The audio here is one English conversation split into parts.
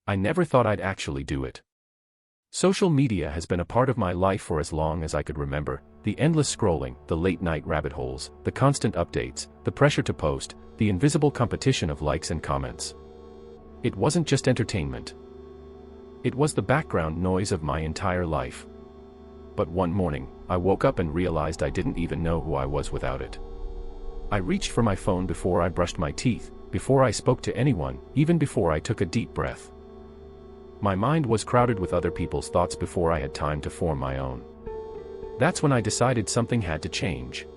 I never thought I'd actually do it. Social media has been a part of my life for as long as I could remember. The endless scrolling, the late-night rabbit holes, the constant updates, the pressure to post, the invisible competition of likes and comments. It wasn't just entertainment. It was the background noise of my entire life. But one morning, I woke up and realized I didn't even know who I was without it. I reached for my phone before I brushed my teeth, before I spoke to anyone, even before I took a deep breath. My mind was crowded with other people's thoughts before I had time to form my own. That's when I decided something had to change.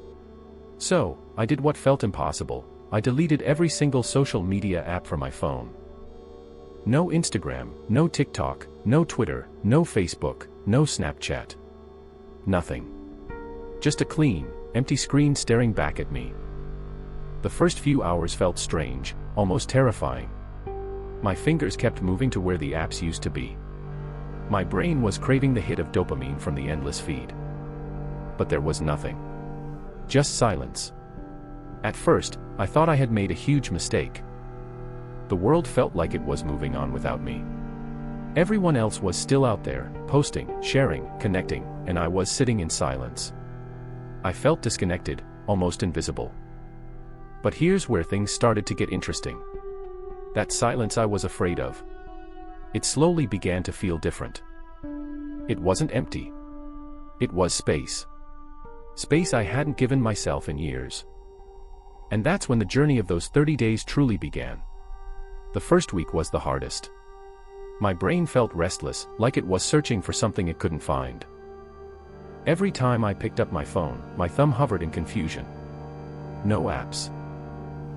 So, I did what felt impossible. I deleted every single social media app from my phone. No Instagram, no TikTok, no Twitter, no Facebook, no Snapchat. Nothing. Just a clean, empty screen staring back at me. The first few hours felt strange, almost terrifying. My fingers kept moving to where the apps used to be. My brain was craving the hit of dopamine from the endless feed. But there was nothing. Just silence. At first, I thought I had made a huge mistake. The world felt like it was moving on without me. Everyone else was still out there, posting, sharing, connecting, and I was sitting in silence. I felt disconnected, almost invisible. But here's where things started to get interesting. That silence I was afraid of. It slowly began to feel different. It wasn't empty. It was space. Space I hadn't given myself in years. And that's when the journey of those 30 days truly began. The first week was the hardest. My brain felt restless, like it was searching for something it couldn't find. Every time I picked up my phone, my thumb hovered in confusion. No apps.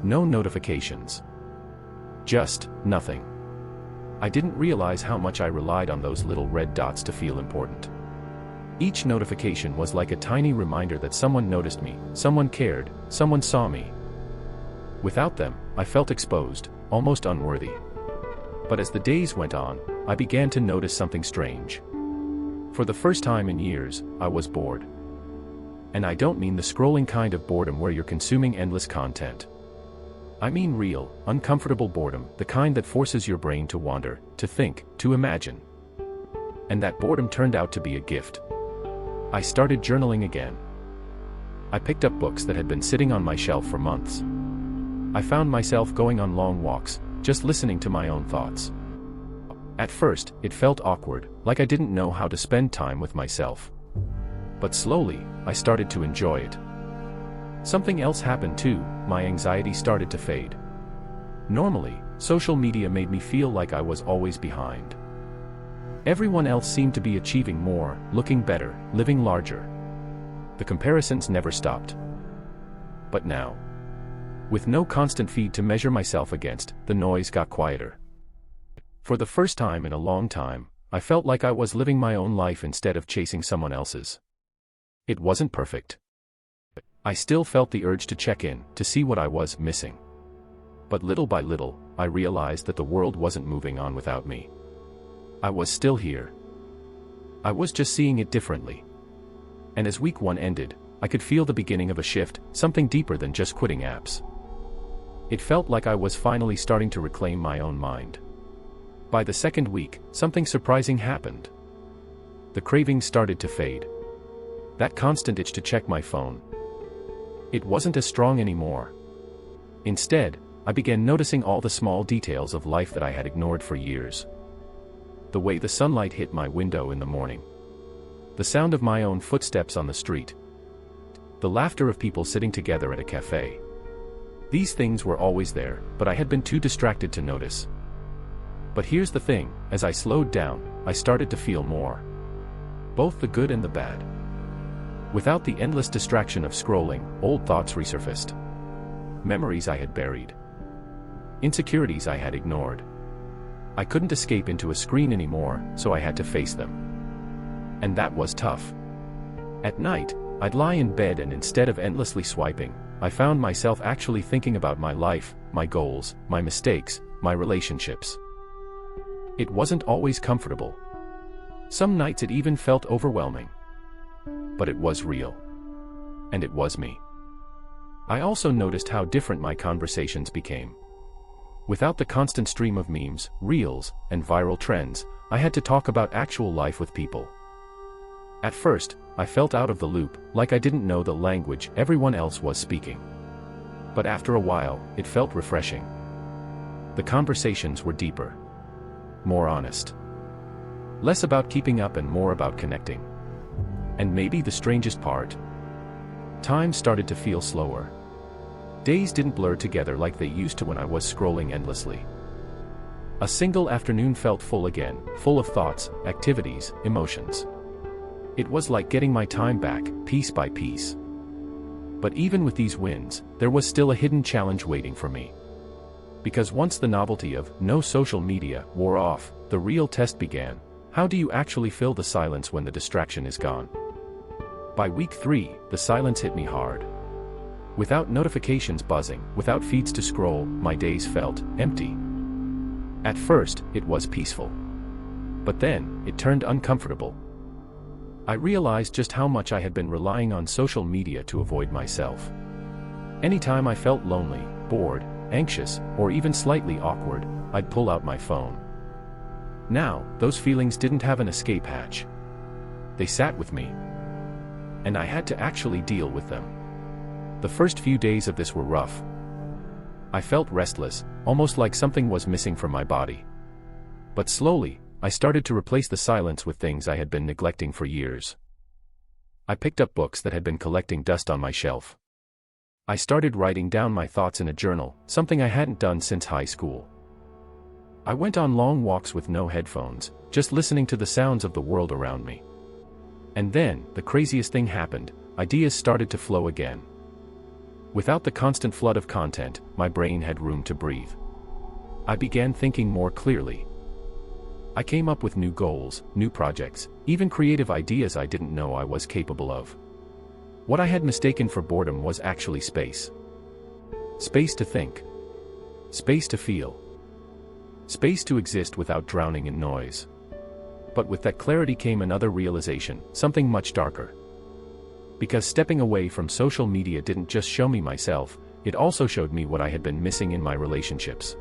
No notifications. Just nothing. I didn't realize how much I relied on those little red dots to feel important. Each notification was like a tiny reminder that someone noticed me, someone cared, someone saw me. Without them, I felt exposed, almost unworthy. But as the days went on, I began to notice something strange. For the first time in years, I was bored. And I don't mean the scrolling kind of boredom where you're consuming endless content. I mean real, uncomfortable boredom, the kind that forces your brain to wander, to think, to imagine. And that boredom turned out to be a gift. I started journaling again. I picked up books that had been sitting on my shelf for months. I found myself going on long walks, just listening to my own thoughts. At first, it felt awkward, like I didn't know how to spend time with myself. But slowly, I started to enjoy it. Something else happened too, my anxiety started to fade. Normally, social media made me feel like I was always behind. Everyone else seemed to be achieving more, looking better, living larger. The comparisons never stopped. But now, with no constant feed to measure myself against, the noise got quieter. For the first time in a long time, I felt like I was living my own life instead of chasing someone else's. It wasn't perfect. I still felt the urge to check in, to see what I was missing. But little by little, I realized that the world wasn't moving on without me. I was still here. I was just seeing it differently. And as week 1 ended, I could feel the beginning of a shift, something deeper than just quitting apps. It felt like I was finally starting to reclaim my own mind. By the second week, something surprising happened. The cravings started to fade. That constant itch to check my phone. It wasn't as strong anymore. Instead, I began noticing all the small details of life that I had ignored for years. The way the sunlight hit my window in the morning. The sound of my own footsteps on the street. The laughter of people sitting together at a cafe. These things were always there, but I had been too distracted to notice. But here's the thing, as I slowed down, I started to feel more. Both the good and the bad. Without the endless distraction of scrolling, old thoughts resurfaced. Memories I had buried. Insecurities I had ignored. I couldn't escape into a screen anymore, so I had to face them. And that was tough. At night, I'd lie in bed and instead of endlessly swiping, I found myself actually thinking about my life, my goals, my mistakes, my relationships. It wasn't always comfortable. Some nights it even felt overwhelming. But it was real. And it was me. I also noticed how different my conversations became. Without the constant stream of memes, reels, and viral trends, I had to talk about actual life with people. At first, I felt out of the loop, like I didn't know the language everyone else was speaking. But after a while, it felt refreshing. The conversations were deeper, more honest. Less about keeping up and more about connecting. And maybe the strangest part, time started to feel slower. Days didn't blur together like they used to when I was scrolling endlessly. A single afternoon felt full again, full of thoughts, activities, emotions. It was like getting my time back, piece by piece. But even with these wins, there was still a hidden challenge waiting for me. Because once the novelty of no social media wore off, the real test began. How do you actually fill the silence when the distraction is gone? By week 3, the silence hit me hard. Without notifications buzzing, without feeds to scroll, my days felt empty. At first, it was peaceful. But then, it turned uncomfortable. I realized just how much I had been relying on social media to avoid myself. Anytime I felt lonely, bored, anxious, or even slightly awkward, I'd pull out my phone. Now, those feelings didn't have an escape hatch. They sat with me. And I had to actually deal with them. The first few days of this were rough. I felt restless, almost like something was missing from my body. But slowly, I started to replace the silence with things I had been neglecting for years. I picked up books that had been collecting dust on my shelf. I started writing down my thoughts in a journal, something I hadn't done since high school. I went on long walks with no headphones, just listening to the sounds of the world around me. And then, the craziest thing happened, ideas started to flow again. Without the constant flood of content, my brain had room to breathe. I began thinking more clearly. I came up with new goals, new projects, even creative ideas I didn't know I was capable of. What I had mistaken for boredom was actually space. Space to think. Space to feel. Space to exist without drowning in noise. But with that clarity came another realization, something much darker. Because stepping away from social media didn't just show me myself, it also showed me what I had been missing in my relationships.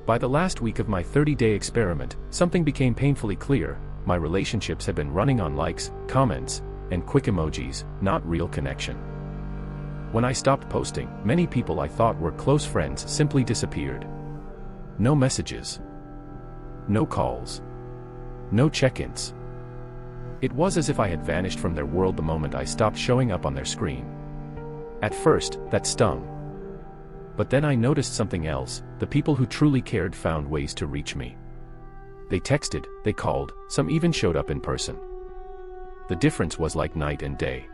By the last week of my 30-day experiment, something became painfully clear. My relationships had been running on likes, comments, and quick emojis, not real connection. When I stopped posting, many people I thought were close friends simply disappeared. No messages. No calls. No check-ins. It was as if I had vanished from their world the moment I stopped showing up on their screen. At first, that stung. But then I noticed something else. The people who truly cared found ways to reach me. They texted, they called, some even showed up in person. The difference was like night and day.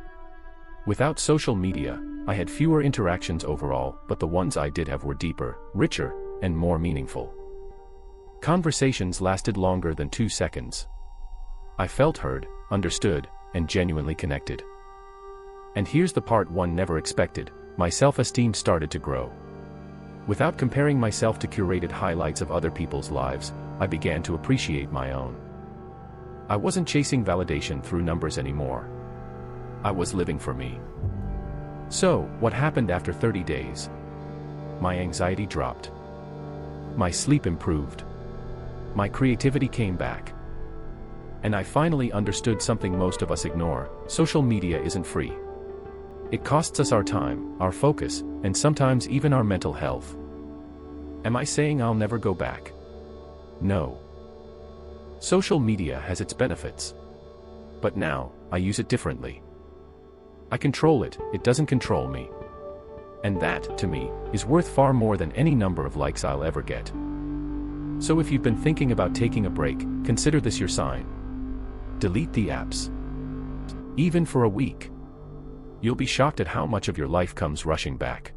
Without social media, I had fewer interactions overall, but the ones I did have were deeper, richer, and more meaningful. Conversations lasted longer than 2 seconds. I felt heard, understood, and genuinely connected. And here's the part one never expected, my self-esteem started to grow. Without comparing myself to curated highlights of other people's lives, I began to appreciate my own. I wasn't chasing validation through numbers anymore. I was living for me. So, what happened after 30 days? My anxiety dropped. My sleep improved. My creativity came back. And I finally understood something most of us ignore: social media isn't free. It costs us our time, our focus, and sometimes even our mental health. Am I saying I'll never go back? No. Social media has its benefits. But now, I use it differently. I control it, it doesn't control me. And that, to me, is worth far more than any number of likes I'll ever get. So if you've been thinking about taking a break, consider this your sign. Delete the apps. Even for a week. You'll be shocked at how much of your life comes rushing back.